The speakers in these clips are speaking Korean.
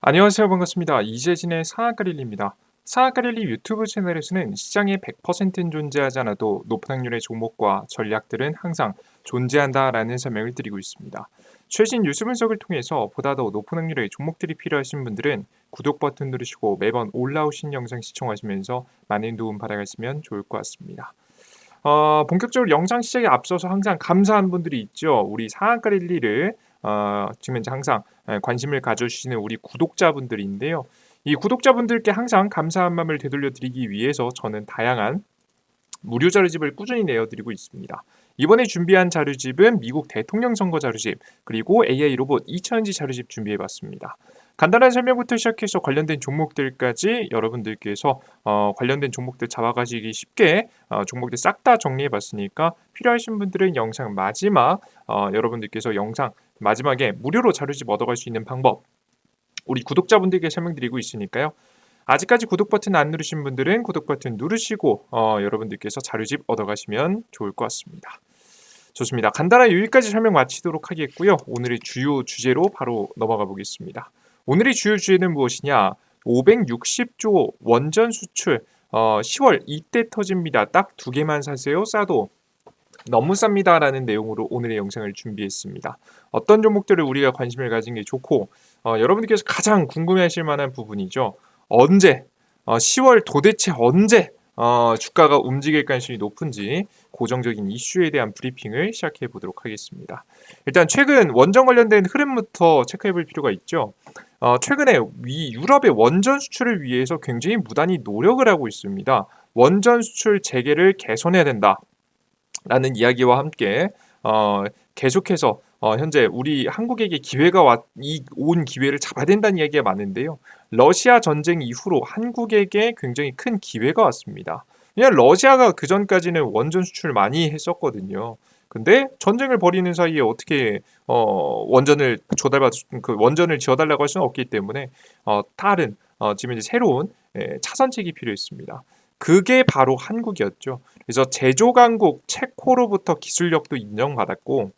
안녕하세요. 반갑습니다. 이재진의 상한가릴리입니다. 상한가릴리 유튜브 채널에서는 시장에 100%는 존재하지 않아도 높은 확률의 종목과 전략들은 항상 존재한다라는 설명을 드리고 있습니다. 최신 뉴스 분석을 통해서 보다 더 높은 확률의 종목들이 필요하신 분들은 구독 버튼 누르시고 매번 올라오신 영상 시청하시면서 많은 도움 받아가시면 좋을 것 같습니다. 본격적으로 영상 시작에 앞서서 항상 감사한 분들이 있죠. 우리 상한가 릴리를 지금 현재 항상 관심을 가져주시는 우리 구독자분들인데요. 이 구독자분들께 항상 감사한 마음을 되돌려 드리기 위해서 저는 다양한 무료 자료집을 꾸준히 내어드리고 있습니다. 이번에 준비한 자료집은 미국 대통령 선거 자료집 그리고 AI 로봇 2000지 자료집 준비해봤습니다. 간단한 설명부터 시작해서 관련된 종목들까지 여러분들께서 관련된 종목들 잡아가시기 쉽게 종목들 싹 다 정리해봤으니까 필요하신 분들은 영상 마지막 여러분들께서 영상 마지막에 무료로 자료집 얻어갈 수 있는 방법 우리 구독자분들께 설명드리고 있으니까요. 아직까지 구독 버튼 안 누르신 분들은 구독 버튼 누르시고 여러분들께서 자료집 얻어가시면 좋을 것 같습니다. 좋습니다. 간단하게 여기까지 설명 마치도록 하겠고요. 오늘의 주요 주제로 바로 넘어가 보겠습니다. 오늘의 주요 주제는 무엇이냐? 560조 원전 수출 10월 이때 터집니다. 딱 두 개만 사세요. 싸도 너무 쌉니다라는 내용으로 오늘의 영상을 준비했습니다. 어떤 종목들을 우리가 관심을 가진 게 좋고 여러분들께서 가장 궁금해하실 만한 부분이죠. 언제 10월 도대체 언제 주가가 움직일 가능성이 높은지 고정적인 이슈에 대한 브리핑을 시작해 보도록 하겠습니다. 일단 최근 원전 관련된 흐름부터 체크해 볼 필요가 있죠. 최근에 유럽의 원전 수출을 위해서 굉장히 무단히 노력을 하고 있습니다. 원전 수출 재개를 개선해야 된다. 라는 이야기와 함께 계속해서 현재 우리 한국에게 기회가 온 기회를 잡아야 된다는 이야기가 많은데요. 러시아 전쟁 이후로 한국에게 굉장히 큰 기회가 왔습니다. 그냥 러시아가 그 전까지는 원전 수출 많이 했었거든요. 근데 전쟁을 벌이는 사이에 어떻게 원전을 그 원전을 지어달라고 할 수는 없기 때문에 다른 지금 이제 새로운 차선책이 필요했습니다. 그게 바로 한국이었죠. 그래서 제조 강국 체코로부터 기술력도 인정받았고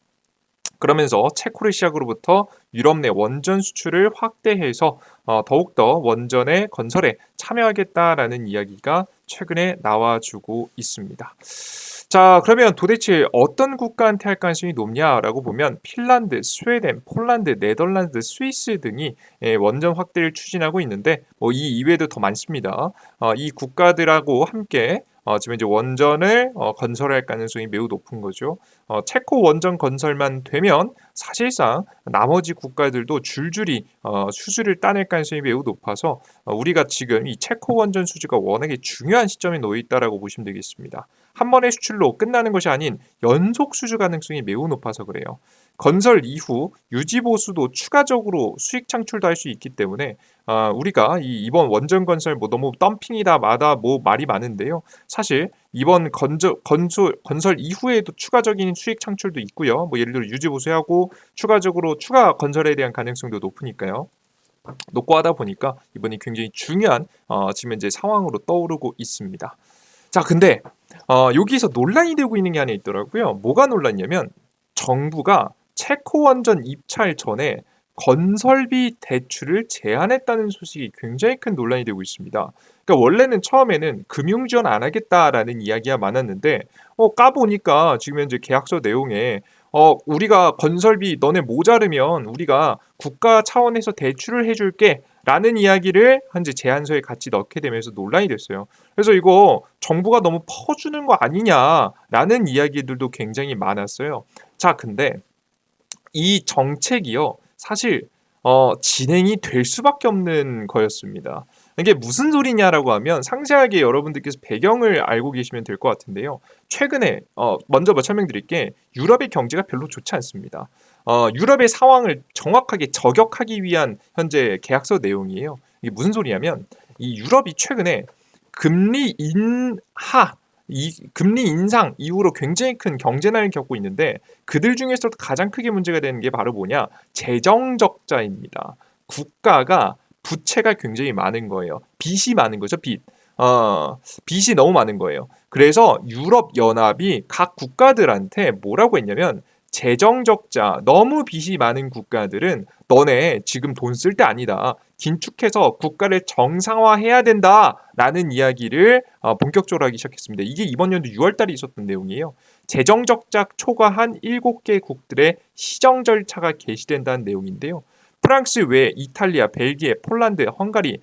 그러면서 체코를 시작으로부터 유럽 내 원전 수출을 확대해서 더욱더 원전의 건설에 참여하겠다라는 이야기가 최근에 나와주고 있습니다. 자, 그러면 도대체 어떤 국가한테 할 가능성이 높냐라고 보면 핀란드, 스웨덴, 폴란드, 네덜란드, 스위스 등이 원전 확대를 추진하고 있는데 이 이외에도 더 많습니다. 이 국가들하고 함께 지금 이제 원전을 건설할 가능성이 매우 높은 거죠. 체코 원전 건설만 되면 사실상 나머지 국가들도 줄줄이 수주를 따낼 가능성이 매우 높아서 우리가 지금 이 체코 원전 수주가 워낙에 중요한 시점에 놓여 있다라고 보시면 되겠습니다. 한 번의 수출로 끝나는 것이 아닌 연속 수주 가능성이 매우 높아서 그래요. 건설 이후 유지 보수도 추가적으로 수익 창출도 할 수 있기 때문에 우리가 이번 원전 건설 뭐 너무 덤핑이다 마다 뭐 말이 많은데요. 사실 이번 건설 이후에도 추가적인 수익 창출도 있고요. 뭐 예를 들어 유지 보수하고 추가적으로 추가 건설에 대한 가능성도 높으니까요. 높고 하다 보니까 이번이 굉장히 중요한 지금 현재 상황으로 떠오르고 있습니다. 자, 근데 여기서 논란이 되고 있는 게 하나 있더라고요. 뭐가 논란이냐면 정부가 체코 원전 입찰 전에 건설비 대출을 제한했다는 소식이 굉장히 큰 논란이 되고 있습니다. 그러니까 원래는 처음에는 금융 지원 안 하겠다라는 이야기가 많았는데 까보니까 지금 현재 계약서 내용에 우리가 건설비 너네 모자르면 우리가 국가 차원에서 대출을 해줄게 라는 이야기를 현재 제안서에 같이 넣게 되면서 논란이 됐어요. 그래서 이거 정부가 너무 퍼주는 거 아니냐라는 이야기들도 굉장히 많았어요. 자, 근데 이 정책이요, 사실 진행이 될 수밖에 없는 거였습니다. 이게 무슨 소리냐라고 하면 상세하게 여러분들께서 배경을 알고 계시면 될 것 같은데요. 최근에 먼저 설명드릴게 유럽의 경제가 별로 좋지 않습니다. 유럽의 상황을 정확하게 저격하기 위한 현재 계약서 내용이에요. 이게 무슨 소리냐면 이 유럽이 최근에 금리 인하 금리 인상 이후로 굉장히 큰 경제난을 겪고 있는데 그들 중에서도 가장 크게 문제가 되는 게 바로 뭐냐? 재정 적자입니다. 국가가 부채가 굉장히 많은 거예요. 빚이 많은 거죠, 빚. 빚이 너무 많은 거예요. 그래서 유럽 연합이 각 국가들한테 뭐라고 했냐면 재정 적자, 너무 빚이 많은 국가들은 너네 지금 돈 쓸 때 아니다. 긴축해서 국가를 정상화해야 된다라는 이야기를 본격적으로 하기 시작했습니다. 이게 이번 연도 6월 달에 있었던 내용이에요. 재정 적자 초과한 7개국들의 시정 절차가 개시된다는 내용인데요. 프랑스 외에 이탈리아, 벨기에, 폴란드, 헝가리,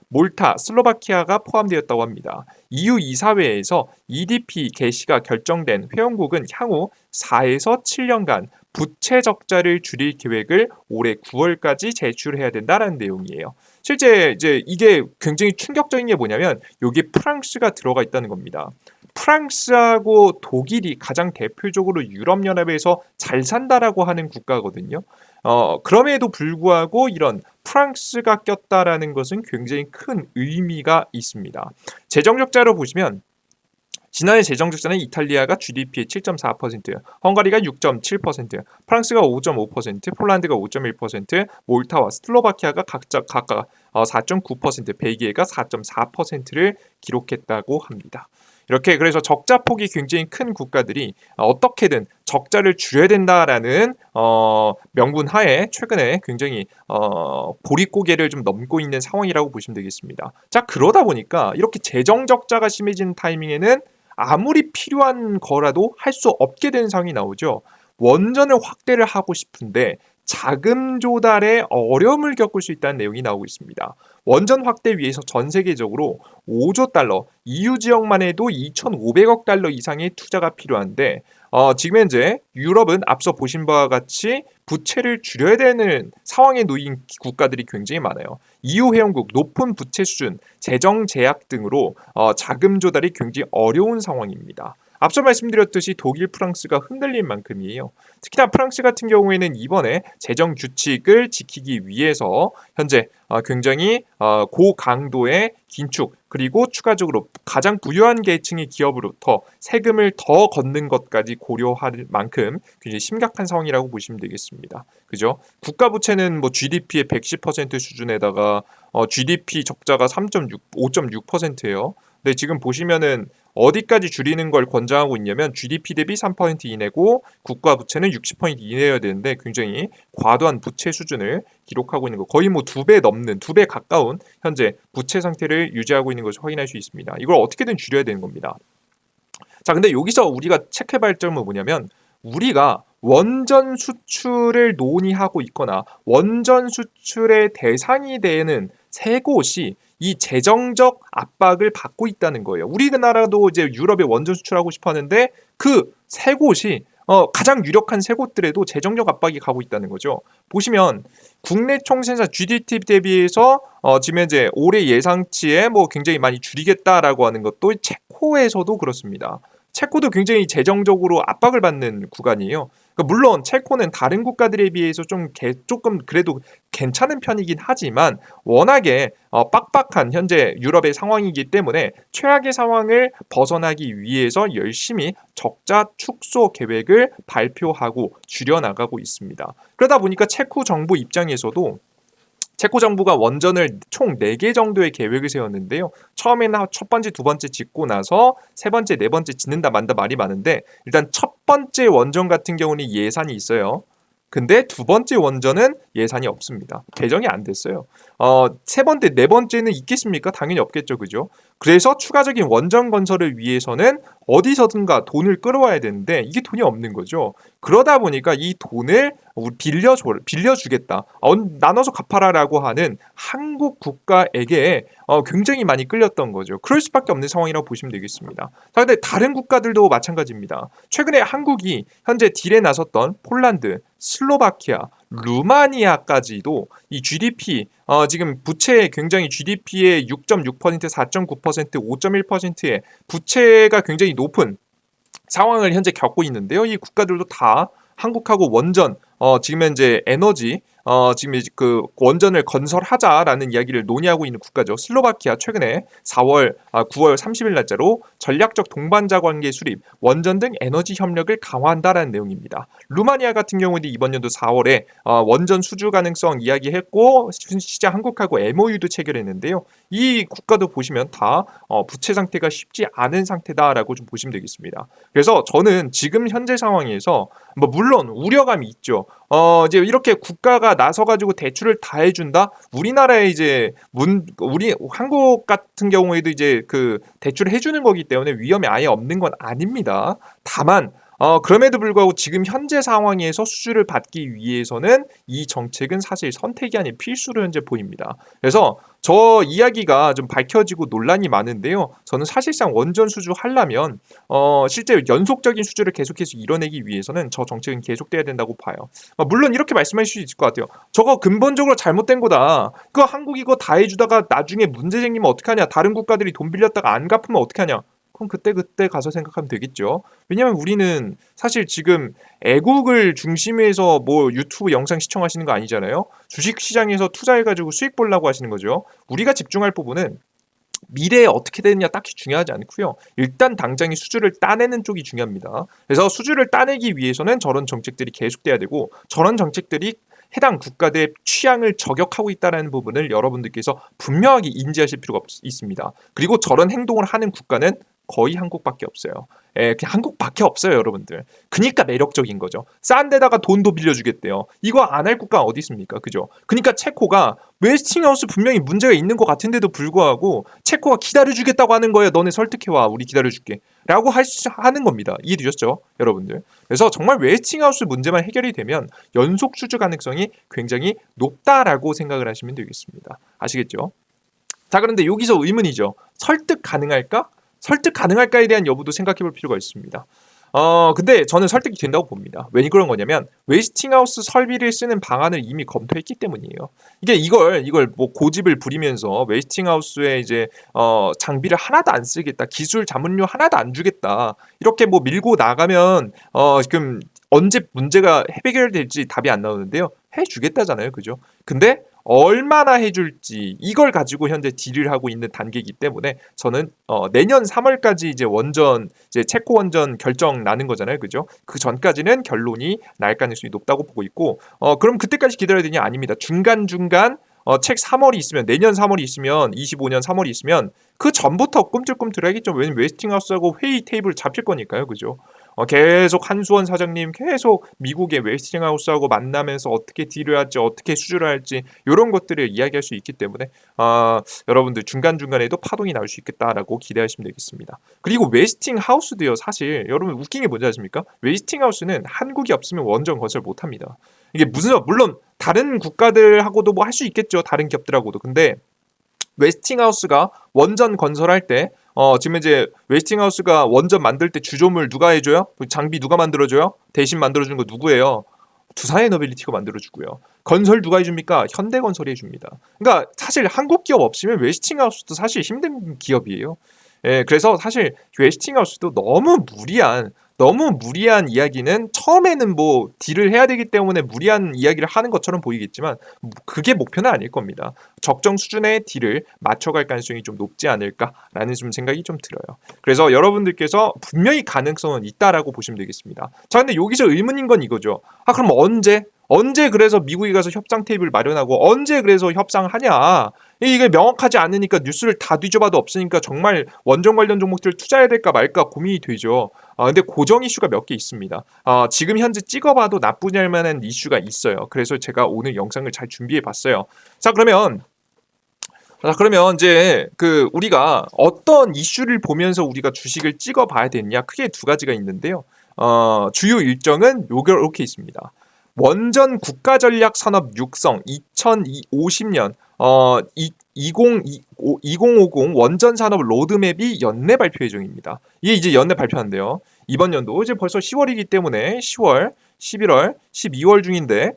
몰타, 슬로바키아가 포함되었다고 합니다. EU 이사회에서 EDP 개시가 결정된 회원국은 향후 4에서 7년간 부채 적자를 줄일 계획을 올해 9월까지 제출해야 된다는 내용이에요. 실제 이제 이게 굉장히 충격적인 게 뭐냐면 여기 프랑스가 들어가 있다는 겁니다. 프랑스하고 독일이 가장 대표적으로 유럽연합에서 잘 산다라고 하는 국가거든요. 그럼에도 불구하고 이런 프랑스가 꼈다라는 것은 굉장히 큰 의미가 있습니다. 재정 적자로 보시면 지난해 재정 적자는 이탈리아가 GDP의 7.4%, 헝가리가 6.7%, 프랑스가 5.5%, 폴란드가 5.1%, 몰타와 슬로바키아가 각각 4.9%, 벨기에가 4.4%를 기록했다고 합니다. 이렇게 그래서 적자 폭이 굉장히 큰 국가들이 어떻게든 적자를 줄여야 된다라는 명분 하에 최근에 굉장히 보릿고개를 좀 넘고 있는 상황이라고 보시면 되겠습니다. 자, 그러다 보니까 이렇게 재정 적자가 심해지는 타이밍에는 아무리 필요한 거라도 할 수 없게 되는 상황이 나오죠. 원전을 확대를 하고 싶은데 자금 조달에 어려움을 겪을 수 있다는 내용이 나오고 있습니다. 원전 확대 위해서 전 세계적으로 5조 달러, EU 지역만 해도 2,500억 달러 이상의 투자가 필요한데 지금 현재 유럽은 앞서 보신 바와 같이 부채를 줄여야 되는 상황에 놓인 국가들이 굉장히 많아요. EU 회원국 높은 부채 수준, 재정 제약 등으로 자금 조달이 굉장히 어려운 상황입니다. 앞서 말씀드렸듯이 독일, 프랑스가 흔들린 만큼이에요. 특히나 프랑스 같은 경우에는 이번에 재정 규칙을 지키기 위해서 현재 굉장히 고강도의 긴축 그리고 추가적으로 가장 부유한 계층의 기업으로부터 세금을 더 걷는 것까지 고려할 만큼 굉장히 심각한 상황이라고 보시면 되겠습니다. 그죠? 국가 부채는 뭐 GDP의 110% 수준에다가 GDP 적자가 5.6%예요. 근데 지금 보시면은 어디까지 줄이는 걸 권장하고 있냐면 GDP 대비 3% 이내고 국가 부채는 60% 이내여야 되는데 굉장히 과도한 부채 수준을 기록하고 있는 거 거의 뭐 2배 넘는 2배 가까운 현재 부채 상태를 유지하고 있는 것을 확인할 수 있습니다. 이걸 어떻게든 줄여야 되는 겁니다. 자, 근데 여기서 우리가 체크해봐야 할 점은 뭐냐면 우리가 원전 수출을 논의하고 있거나 원전 수출의 대상이 되는 세 곳이 이 재정적 압박을 받고 있다는 거예요. 우리나라도 이제 유럽에 원전 수출하고 싶어 하는데 그 세 곳이 가장 유력한 세 곳들에도 재정적 압박이 가고 있다는 거죠. 보시면 국내 총생산 GDP 대비해서 지금 현재 올해 예상치에 뭐 굉장히 많이 줄이겠다라고 하는 것도 체코에서도 그렇습니다. 체코도 굉장히 재정적으로 압박을 받는 구간이에요. 그러니까 물론 체코는 다른 국가들에 비해서 조금 그래도 괜찮은 편이긴 하지만 워낙에 빡빡한 현재 유럽의 상황이기 때문에 최악의 상황을 벗어나기 위해서 열심히 적자 축소 계획을 발표하고 줄여나가고 있습니다. 그러다 보니까 체코 정부 입장에서도 체코 정부가 원전을 총 4개 정도의 계획을 세웠는데요. 처음에는 첫 번째, 두 번째 짓고 나서 세 번째, 네 번째 짓는다 만다 말이 많은데 일단 첫 번째 원전 같은 경우는 예산이 있어요. 근데 두 번째 원전은 예산이 없습니다. 배정이 안 됐어요. 세 번째, 네 번째는 있겠습니까? 당연히 없겠죠, 그죠? 그래서 추가적인 원전 건설을 위해서는 어디서든가 돈을 끌어와야 되는데 이게 돈이 없는 거죠. 그러다 보니까 이 돈을 빌려주겠다. 나눠서 갚아라라고 하는 한국 국가에게 굉장히 많이 끌렸던 거죠. 그럴 수밖에 없는 상황이라고 보시면 되겠습니다. 자, 근데 다른 국가들도 마찬가지입니다. 최근에 한국이 현재 딜에 나섰던 폴란드, 슬로바키아, 루마니아까지도 이 GDP 지금 부채 굉장히 GDP의 6.6%, 4.9%, 5.1%의 부채가 굉장히 높은 상황을 현재 겪고 있는데요. 이 국가들도 다 한국하고 원전 지금 현재 에너지 지금 그 원전을 건설하자라는 이야기를 논의하고 있는 국가죠. 슬로바키아 최근에 9월 30일 날짜로 전략적 동반자 관계 수립, 원전 등 에너지 협력을 강화한다라는 내용입니다. 루마니아 같은 경우는 이번 연도 4월에 원전 수주 가능성 이야기했고 실제 한국하고 MOU도 체결했는데요. 이 국가도 보시면 다 부채 상태가 쉽지 않은 상태다라고 좀 보시면 되겠습니다. 그래서 저는 지금 현재 상황에서 뭐 물론 우려감이 있죠. 이제 이렇게 국가가 나서 가지고 대출을 다 해준다. 우리나라에 이제 우리 한국 같은 경우에도 이제 그 대출을 해주는 거기 때문에 위험이 아예 없는 건 아닙니다. 다만 그럼에도 불구하고 지금 현재 상황에서 수주를 받기 위해서는 이 정책은 사실 선택이 아닌 필수로 현재 보입니다. 그래서 저 이야기가 좀 밝혀지고 논란이 많은데요. 저는 사실상 원전 수주 하려면 실제 연속적인 수주를 계속해서 이뤄내기 위해서는 저 정책은 계속돼야 된다고 봐요. 물론 이렇게 말씀하실 수 있을 것 같아요. 저거 근본적으로 잘못된 거다. 그거 한국 이거 다 해주다가 나중에 문제 생기면 어떡하냐. 다른 국가들이 돈 빌렸다가 안 갚으면 어떡하냐. 그럼 그때 가서 생각하면 되겠죠. 왜냐면 우리는 사실 지금 애국을 중심에서 뭐 유튜브 영상 시청하시는 거 아니잖아요. 주식 시장에서 투자해가지고 수익 보려고 하시는 거죠. 우리가 집중할 부분은 미래에 어떻게 되느냐 딱히 중요하지 않고요. 일단 당장의 수주를 따내는 쪽이 중요합니다. 그래서 수주를 따내기 위해서는 저런 정책들이 계속돼야 되고 저런 정책들이 해당 국가들의 취향을 저격하고 있다는 부분을 여러분들께서 분명하게 인지하실 필요가 있습니다. 그리고 저런 행동을 하는 국가는 거의 한국밖에 없어요. 예, 그냥 한국밖에 없어요, 여러분들. 그니까 매력적인 거죠. 싼 데다가 돈도 빌려주겠대요. 이거 안 할 국가 어디 있습니까? 그죠? 그니까 체코가 웨스팅하우스 분명히 문제가 있는 것 같은데도 불구하고 체코가 기다려주겠다고 하는 거예요. 너네 설득해와. 우리 기다려줄게. 라고 하는 겁니다. 이해되셨죠? 여러분들. 그래서 정말 웨스팅하우스 문제만 해결이 되면 연속 수주 가능성이 굉장히 높다라고 생각을 하시면 되겠습니다. 아시겠죠? 자, 그런데 여기서 의문이죠. 설득 가능할까? 설득 가능할까에 대한 여부도 생각해 볼 필요가 있습니다. 근데 저는 설득이 된다고 봅니다. 왜 그런 거냐면 웨스팅하우스 설비를 쓰는 방안을 이미 검토했기 때문이에요. 이걸 뭐 고집을 부리면서 웨스팅하우스에 이제 장비를 하나도 안 쓰겠다, 기술 자문료 하나도 안 주겠다 이렇게 뭐 밀고 나가면 지금 언제 문제가 해결될지 답이 안 나오는데요. 해주겠다잖아요, 그죠? 근데 얼마나 해줄지 이걸 가지고 현재 딜을 하고 있는 단계이기 때문에 저는 내년 3월까지 이제 원전 이제 체코 원전 결정 나는 거잖아요, 그죠? 그 전까지는 결론이 날 가능성이 높다고 보고 있고 그럼 그때까지 기다려야 되냐? 아닙니다. 중간 책 3월이 있으면 내년 3월이 있으면 25년 3월이 있으면 그 전부터 꿈틀꿈틀하겠죠. 왜냐면 웨스팅하우스하고 회의 테이블 잡힐 거니까요, 그죠? 계속 한수원 사장님 계속 미국의 웨스팅하우스하고 만나면서 어떻게 딜을 할지 어떻게 수주를 할지 이런 것들을 이야기할 수 있기 때문에 여러분들 중간중간에도 파동이 나올 수 있겠다라고 기대하시면 되겠습니다. 그리고 웨스팅하우스도요. 사실 여러분 웃긴 게 뭔지 아십니까? 웨스팅하우스는 한국이 없으면 원전 건설 못합니다. 이게 물론 다른 국가들하고도 뭐 할 수 있겠죠. 다른 기업들하고도. 근데 웨스팅하우스가 원전 건설할 때 지금 이제 웨스팅하우스가 원전 만들 때 주조물 누가 해줘요? 장비 누가 만들어줘요? 대신 만들어주는 거 누구예요? 두산에너빌리티가 만들어주고요. 건설 누가 해줍니까? 현대건설이 해줍니다. 그러니까 사실 한국 기업 없으면 웨스팅하우스도 사실 힘든 기업이에요. 예, 그래서 사실 웨스팅하우스도 너무 무리한 이야기는 처음에는 뭐 딜을 해야 되기 때문에 무리한 이야기를 하는 것처럼 보이겠지만 그게 목표는 아닐 겁니다. 적정 수준의 딜을 맞춰갈 가능성이 좀 높지 않을까라는 좀 생각이 좀 들어요. 그래서 여러분들께서 분명히 가능성은 있다라고 보시면 되겠습니다. 자, 근데 여기서 의문인 건 이거죠. 그럼 언제 그래서 미국에 가서 협상 테이블 마련하고 언제 그래서 협상하냐? 이게 명확하지 않으니까 뉴스를 다 뒤져봐도 없으니까 정말 원전 관련 종목들 투자해야 될까 말까 고민이 되죠. 근데 고정 이슈가 몇 개 있습니다. 지금 현재 찍어봐도 나쁘지 않을 만한 이슈가 있어요. 그래서 제가 오늘 영상을 잘 준비해봤어요. 자, 그러면 이제 우리가 어떤 이슈를 보면서 우리가 주식을 찍어봐야 되느냐? 크게 두 가지가 있는데요. 주요 일정은 이렇게 있습니다. 원전 국가전략산업 육성 2050년 2050 원전 산업 로드맵이 연내 발표 예정입니다. 이게 이제 연내 발표한대요. 이번 연도 이제 벌써 10월이기 때문에 10월, 11월, 12월 중인데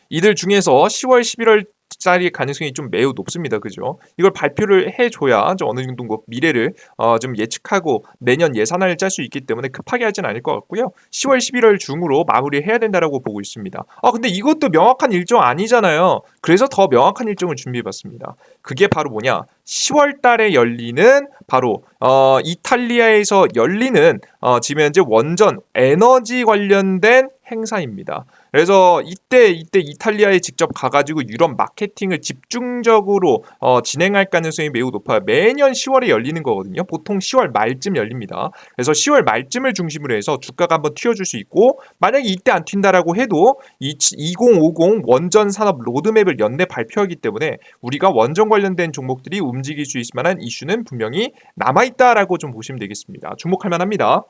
이들 중에서 10월, 11월 짜리 가능성이 좀 매우 높습니다. 그죠? 이걸 발표를 해줘야 좀 어느 정도 뭐 미래를 좀 예측하고 내년 예산안을 짤 수 있기 때문에 급하게 하진 않을 것 같고요. 10월, 11월 중으로 마무리해야 된다라고 보고 있습니다. 근데 이것도 명확한 일정 아니잖아요. 그래서 더 명확한 일정을 준비해봤습니다. 그게 바로 뭐냐? 10월 달에 열리는 바로 이탈리아에서 열리는 지금 현재 원전 에너지 관련된 행사입니다. 그래서 이때 이탈리아에 직접 가가지고 유럽 마케팅을 집중적으로 진행할 가능성이 매우 높아요. 매년 10월에 열리는 거거든요. 보통 10월 말쯤 열립니다. 그래서 10월 말쯤을 중심으로 해서 주가가 한번 튀어줄 수 있고, 만약에 이때 안 튄다라고 해도 2050 원전 산업 로드맵을 연내 발표하기 때문에 우리가 원전 관련된 종목들이 움직일 수 있을 만한 이슈는 분명히 남아있다라고 좀 보시면 되겠습니다. 주목할 만합니다.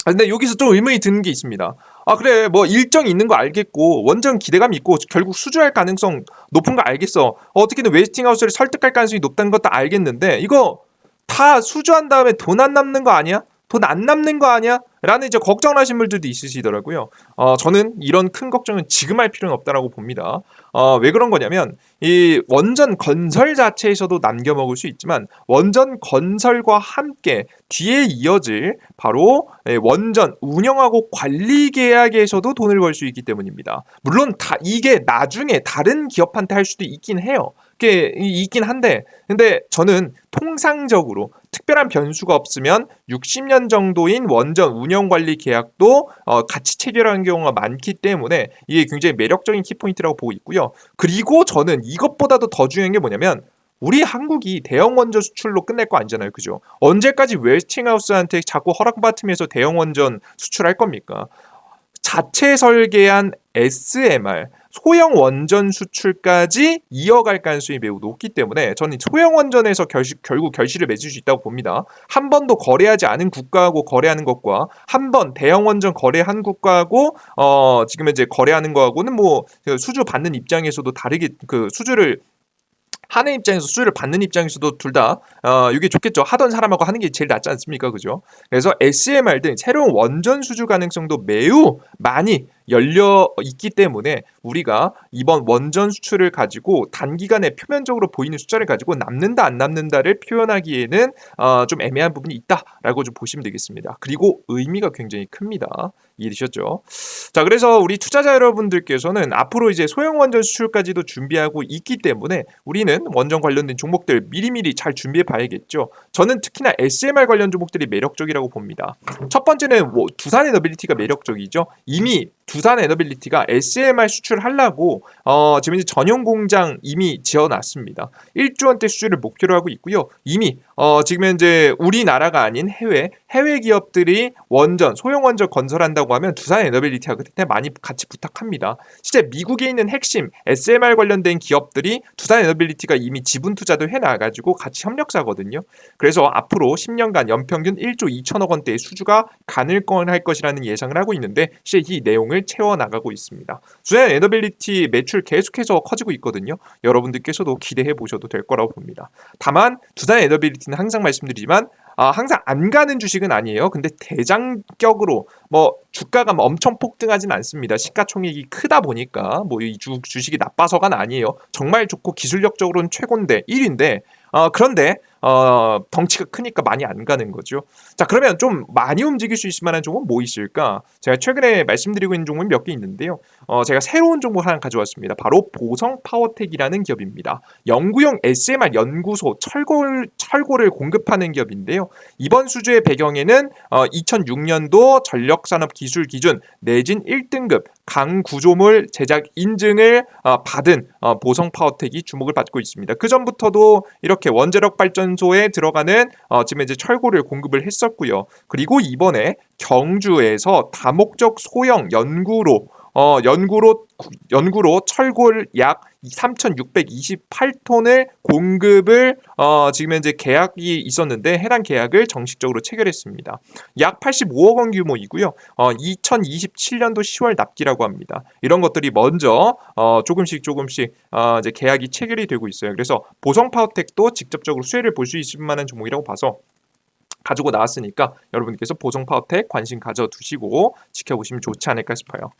근데 여기서 좀 의문이 드는 게 있습니다. 아, 그래, 뭐 일정이 있는 거 알겠고 원전 기대감 있고 결국 수주할 가능성 높은 거 알겠어. 어떻게든 웨스팅하우스를 설득할 가능성이 높다는 것도 알겠는데, 이거 다 수주한 다음에 돈 안 남는 거 아니야? 돈 안 남는 거 아니야? 라는 이제 걱정하신 분들도 있으시더라고요. 저는 이런 큰 걱정은 지금 할 필요는 없다라고 봅니다. 왜 그런 거냐면, 이 원전 건설 자체에서도 남겨 먹을 수 있지만 원전 건설과 함께 뒤에 이어질 바로 원전 운영하고 관리 계약에서도 돈을 벌 수 있기 때문입니다. 물론 이게 나중에 다른 기업한테 할 수도 있긴 해요. 게 있긴 한데, 근데 저는 통상적으로 특별한 변수가 없으면 60년 정도인 원전 운영 관리 계약도 같이 체결하는 경우가 많기 때문에 이게 굉장히 매력적인 키포인트라고 보고 있고요. 그리고 저는 이것보다도 더 중요한 게 뭐냐면, 우리 한국이 대형 원전 수출로 끝낼 거 아니잖아요. 그죠? 언제까지 웨스팅하우스한테 자꾸 허락받으면서 대형 원전 수출할 겁니까? 자체 설계한 SMR 소형 원전 수출까지 이어갈 가능성이 매우 높기 때문에 저는 소형 원전에서 결국 결실을 맺을 수 있다고 봅니다. 한 번도 거래하지 않은 국가하고 거래하는 것과 한 번 대형 원전 거래한 국가하고 지금 이제 거래하는 거하고는 뭐 수주 받는 입장에서도 다르게, 그 수주를 하는 입장에서 수주를 받는 입장에서도 둘 다 이게 좋겠죠. 하던 사람하고 하는 게 제일 낫지 않습니까? 그죠? 그래서 SMR 등 새로운 원전 수주 가능성도 매우 많이 열려 있기 때문에 우리가 이번 원전 수출을 가지고 단기간에 표면적으로 보이는 숫자를 가지고 남는다 안 남는다를 표현하기에는 좀 애매한 부분이 있다라고 좀 보시면 되겠습니다. 그리고 의미가 굉장히 큽니다. 이해되셨죠? 자, 그래서 우리 투자자 여러분들께서는 앞으로 이제 소형 원전 수출까지도 준비하고 있기 때문에 우리는 원전 관련된 종목들 미리미리 잘 준비해 봐야겠죠. 저는 특히나 SMR 관련 종목들이 매력적이라고 봅니다. 첫 번째는 두산 에너빌리티가 매력적이죠. 이미 두산 에너빌리티가 SMR 수출하려고 지금 이제 전용 공장 이미 지어놨습니다. 1조 원대 수주를 목표로 하고 있고요. 이미 지금 현재 우리나라가 아닌 해외 기업들이 소형 원전 건설한다고 하면 두산 에너빌리티하고 그때 많이 같이 부탁합니다. 실제 미국에 있는 핵심 SMR 관련된 기업들이 두산 에너빌리티가 이미 지분 투자도 해놔가지고 같이 협력사거든요. 그래서 앞으로 10년간 연평균 1조 2천억 원대의 수주가 가능할 것이라는 예상을 하고 있는데, 실제 이 내용을 채워나가고 있습니다. 두산 에너빌리티 매출 계속해서 커지고 있거든요. 여러분들께서도 기대해 보셔도 될 거라고 봅니다. 다만 두산 에너빌리티는 항상 말씀드리지만 항상 안 가는 주식은 아니에요. 근데 대장격으로 주가가 엄청 폭등하진 않습니다. 시가총액이 크다 보니까 이 주식이 나빠서가 아니에요. 정말 좋고 기술력적으로는 최고인데 1위인데 그런데 덩치가 크니까 많이 안 가는 거죠. 자, 그러면 좀 많이 움직일 수 있을 만한 종목은 뭐 있을까? 제가 최근에 말씀드리고 있는 종목이 몇 개 있는데요. 제가 새로운 종목 하나 가져왔습니다. 바로 보성파워텍이라는 기업입니다. 연구용 SMR 연구소 철골을 공급하는 기업인데요. 이번 수주의 배경에는 2006년도 전력산업 기술 기준 내진 1등급 강구조물 제작 인증을 받은 보성파워텍이 주목을 받고 있습니다. 그 전부터도 이렇게 원자력 발전소에 들어가는 지금 이제 철골을 공급을 했었고요. 그리고 이번에 경주에서 다목적 소형 연구로 철골 약 3,628톤을 공급을 지금 현재 계약이 있었는데 해당 계약을 정식적으로 체결했습니다. 약 85억 원 규모이고요. 2027년도 10월 납기라고 합니다. 이런 것들이 먼저 조금씩 이제 계약이 체결이 되고 있어요. 그래서 보성파워텍도 직접적으로 수혜를 볼 수 있을 만한 종목이라고 봐서 가지고 나왔으니까 여러분께서 보성파워텍 관심 가져두시고 지켜보시면 좋지 않을까 싶어요.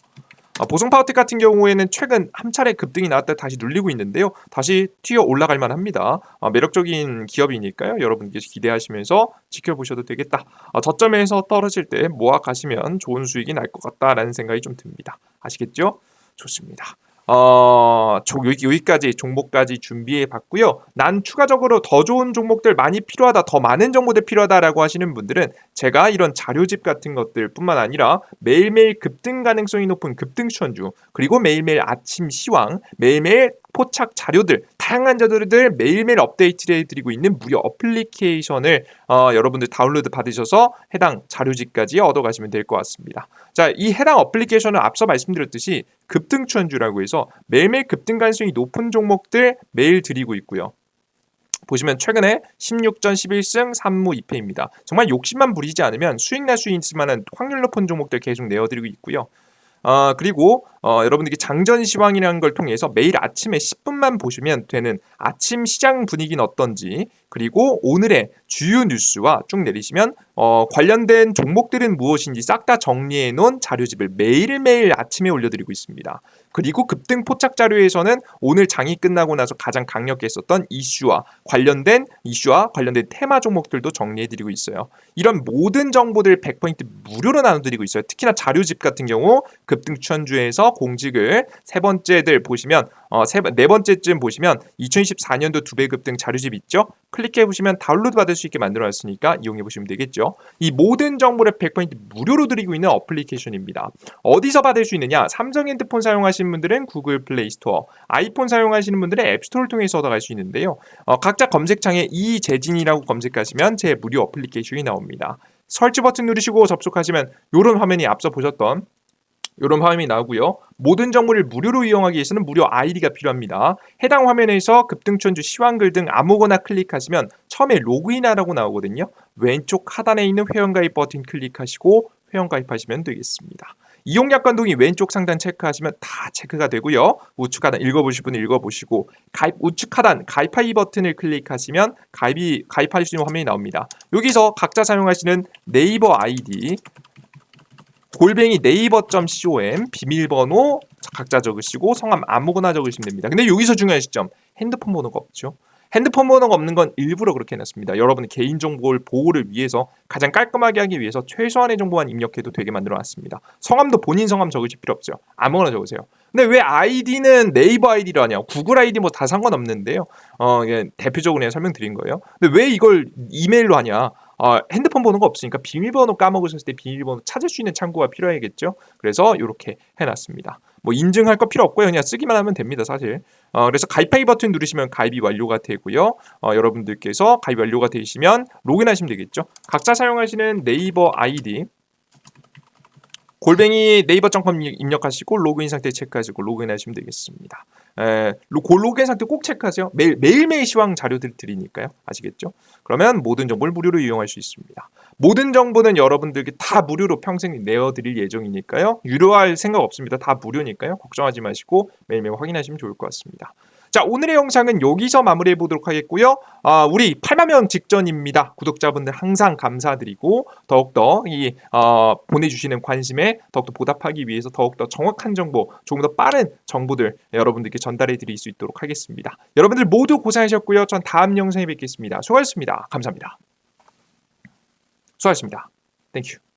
보성파워텍 같은 경우에는 최근 한 차례 급등이 나왔다 다시 눌리고 있는데요. 다시 튀어 올라갈 만합니다. 매력적인 기업이니까요. 여러분께서 기대하시면서 지켜보셔도 되겠다. 저점에서 떨어질 때 모아 가시면 좋은 수익이 날 것 같다라는 생각이 좀 듭니다. 아시겠죠? 좋습니다. 여기까지 종목까지 준비해 봤고요. 난 추가적으로 더 좋은 종목들 많이 필요하다, 더 많은 정보들 필요하다라고 하시는 분들은 제가 이런 자료집 같은 것들뿐만 아니라 매일매일 급등 가능성이 높은 급등 추천주, 그리고 매일매일 아침 시황, 매일매일 포착 자료들, 다양한 자료들 매일매일 업데이트를 해드리고 있는 무료 어플리케이션을 여러분들 다운로드 받으셔서 해당 자료집까지 얻어가시면 될 것 같습니다. 자, 이 해당 어플리케이션은 앞서 말씀드렸듯이 급등 추천주라고 해서 매일매일 급등 가능성이 높은 종목들 매일 드리고 있고요. 보시면 최근에 16전 11승 3무 2패입니다. 정말 욕심만 부리지 않으면 수익 날 수 있을 만한 확률 높은 종목들 계속 내어드리고 있고요. 그리고 여러분들이 장전 시황이라는 걸 통해서 매일 아침에 10분만 보시면 되는 아침 시장 분위기는 어떤지, 그리고 오늘의 주요 뉴스와 쭉 내리시면 관련된 종목들은 무엇인지 싹 다 정리해 놓은 자료집을 매일매일 아침에 올려드리고 있습니다. 그리고 급등 포착 자료에서는 오늘 장이 끝나고 나서 가장 강력했었던 이슈와 관련된 테마 종목들도 정리해드리고 있어요. 이런 모든 정보들 100% 무료로 나눠드리고 있어요. 특히나 자료집 같은 경우 급등 추천주에서 공직을 네 번째쯤 보시면 2024년도 2배 급등 자료집 있죠? 클릭해 보시면 다운로드 받을 수 있게 만들어놨으니까 이용해 보시면 되겠죠. 이 모든 정보를 100% 무료로 드리고 있는 어플리케이션입니다. 어디서 받을 수 있느냐? 삼성 핸드폰 사용하시는 분들은 구글 플레이 스토어, 아이폰 사용하시는 분들은 앱스토어를 통해서 얻어갈 수 있는데요. 각자 검색창에 이재진이라고 검색하시면 제 무료 어플리케이션이 나옵니다. 설치 버튼 누르시고 접속하시면 이런 화면이 앞서 보셨던 이런 화면이 나오고요. 모든 정보를 무료로 이용하기 위해서는 무료 아이디가 필요합니다. 해당 화면에서 급등추천주 시황글 등 아무거나 클릭하시면 처음에 로그인하라고 나오거든요. 왼쪽 하단에 있는 회원가입 버튼 클릭하시고 회원가입하시면 되겠습니다. 이용약관동이 왼쪽 상단 체크하시면 다 체크가 되고요. 우측 하단 읽어보실 분은 읽어보시고 우측 하단 가입하기 버튼을 클릭하시면 가입할 수 있는 화면이 나옵니다. 여기서 각자 사용하시는 네이버 아이디 @naver.com 비밀번호 각자 적으시고 성함 아무거나 적으시면 됩니다. 근데 여기서 중요한 시점, 핸드폰 번호가 없죠. 핸드폰 번호가 없는 건 일부러 그렇게 해놨습니다. 여러분의 개인정보를 보호를 위해서 가장 깔끔하게 하기 위해서 최소한의 정보만 입력해도 되게 만들어놨습니다. 성함도 본인 성함 적으실 필요 없어요. 아무거나 적으세요. 근데 왜 아이디는 네이버 아이디로 하냐? 구글 아이디 뭐 다 상관없는데요. 대표적으로 그냥 설명드린 거예요. 근데 왜 이걸 이메일로 하냐? 핸드폰 번호가 없으니까 비밀번호 까먹으셨을 때 비밀번호 찾을 수 있는 창구가 필요하겠죠. 그래서 이렇게 해놨습니다. 뭐 인증할 거 필요 없고요. 그냥 쓰기만 하면 됩니다. 사실. 그래서 가입하기 버튼 누르시면 가입이 완료가 되고요. 여러분들께서 가입 완료가 되시면 로그인하시면 되겠죠. 각자 사용하시는 네이버 아이디 네이버.com 입력하시고 로그인 상태 체크하시고 로그인하시면 되겠습니다. 로그인 상태 꼭 체크하세요. 매일매일 시황 자료들 드리니까요. 아시겠죠? 그러면 모든 정보를 무료로 이용할 수 있습니다. 모든 정보는 여러분들께 다 무료로 평생 내어드릴 예정이니까요. 유료할 생각 없습니다. 다 무료니까요. 걱정하지 마시고 매일매일 확인하시면 좋을 것 같습니다. 자, 오늘의 영상은 여기서 마무리해 보도록 하겠고요. 우리 8만 명 직전입니다. 구독자분들 항상 감사드리고 더욱더 보내주시는 관심에 더욱더 보답하기 위해서 더욱더 정확한 정보, 조금 더 빠른 정보들 여러분들께 전달해 드릴 수 있도록 하겠습니다. 여러분들 모두 고생하셨고요. 전 다음 영상에 뵙겠습니다. 수고하셨습니다. 감사합니다. 수고하셨습니다. 땡큐.